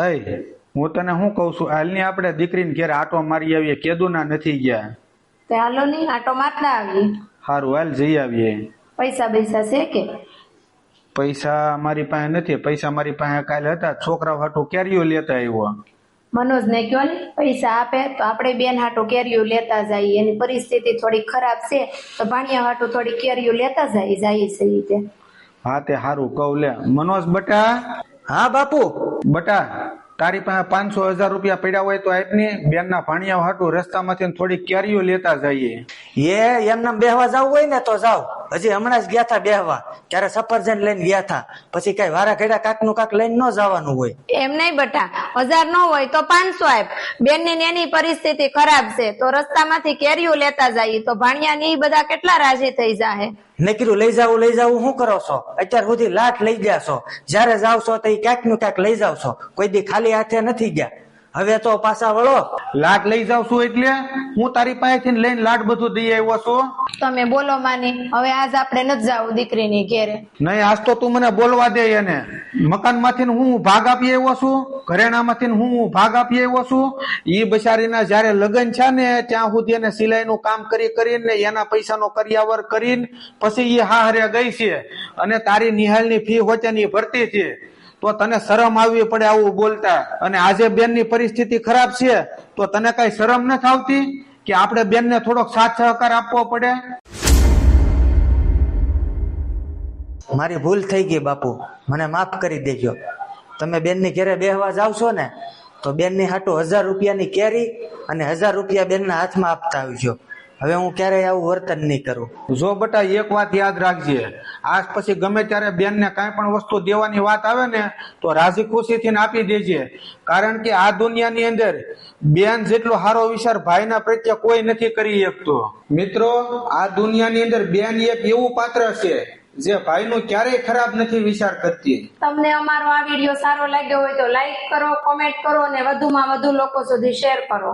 અય હું તને શું કઉ છું, હાલની આપણે દીકરીને ઘેર આટો મારી આવીએ, કેદુના નથી ગયા. તે હાલો ની આટો મારતા આવીએ. હારું હાલ જઈ આવીએ. પૈસા પૈસા છે કે? પૈસા મારી પાસે નથી. પૈસા મારી પાસે કાલે હતા, છોકરા હાટું કેરીઓ લેતા આવ્યો. મનોજ ને કયો ને પૈસા આપે તો આપણે બેન હાટું કેરીઓ લેતા જઈએ. એની પરિસ્થિતિ થોડી ખરાબ છે તો ભાણિયા હાટું થોડી કેરીઓ લેતા જઈએ છે. હા તે હારું કહું લે. મનોજ બટા. હા બાપુ. બટા તારી પાસે 500,000 રૂપિયા પડ્યા હોય તો આપની બેન ના ભાણિયા હાટું રસ્તામાંથી થોડી કેરીઓ લેતા જઈએ. એમને બેહવા જવું હોય ને તો જાવ. હજી હમણાં જ ગયા હતા બેહવા, ત્યારે સફરજન લઈને ગયા હતા. પછી કઈ વારા ઘડા કાક નું કાક લઈને ન જવાનું હોય. એમ નહીં બટા, 1000 ન હોય તો 500 આપ. બેન ની એની પરિસ્થિતિ ખરાબ છે તો રસ્તામાંથી કેરીઓ લેતા જઈએ તો ભાણિયા ની બધા કેટલા રાજી થઈ જાય. નકરું લઈ જાવું શું કરો છો? અત્યાર સુધી લાટ લઈ ગયા છો. જયારે જાવ છો તો ક્યાંક નું ક્યાંક લઈ જાવ છો. કોઈ દી ખાલી હાથે નથી ગયા. હવે તો પાછા વળો. લાટ લઈ જાવ છું એટલે હું તારી પાસેથી લઈને લાટ બધું દઈ આવ્યો છું. તમે બોલો માની. હવે આજ આપણે નથી જાવું દીકરીની ઘેરે. નહીં, આજ તો તું મને બોલવા દે. એને મકાન માંથી હું ભાગ આપી આવ્યો છું, ઘરેણા માંથી હું ભાગ આપી આવ્યો છું. ઈ બિચારીના જયારે લગ્ન છે ને ત્યાં સુધી એને સિલાઈ નું કામ કરીને એના પૈસાનો કરિયાવર કરીને પછી એ હારે ગઈ છે. અને તારી નિહાળની ફી હોચેની ભરતી છે. તો તને શરમ આવવી પડે આવું બોલતા. અને આજે બેન ની પરિસ્થિતિ ખરાબ છે તો તને કઈ શરમ નથી આવતી કે આપણે બેન ને થોડોક સાથ સહકાર આપવો પડે? મારી ભૂલ થઈ ગઈ બાપુ, મને માફ કરી દેજો. તમે બેન ની ઘરે બેહવા જાવ છો ને તો બેન ની હાટુ 1000 રૂપિયાની કેરી અને 1000 રૂપિયા બેન ના હાથમાં આપતા આવજો. હવે હું ક્યારેય આવું વર્તન નહીં કરું. જો બટા એક વાત યાદ રાખજે, આજ પછી ગમે ત્યારે બેન ને કાંઈ પણ વસ્તુ દેવાની વાત આવે ને તો રાજી ખુશીથી આપી દેજે. કારણ કે આ દુનિયાની અંદર બેન જેટલો સારો વિચાર ભાઈના પ્રત્યે કોઈ નથી કરી શકતો. મિત્રો, આ દુનિયાની અંદર બેન એક એવું પાત્ર છે જે ભાઈનું ક્યારેય ખરાબ નથી વિચાર કરતી. તમને અમારો આ વિડીયો સારો લાગ્યો હોય તો લાઈક કરો, કોમેન્ટ કરો અને વધુમાં વધુ લોકો સુધી શેર કરો.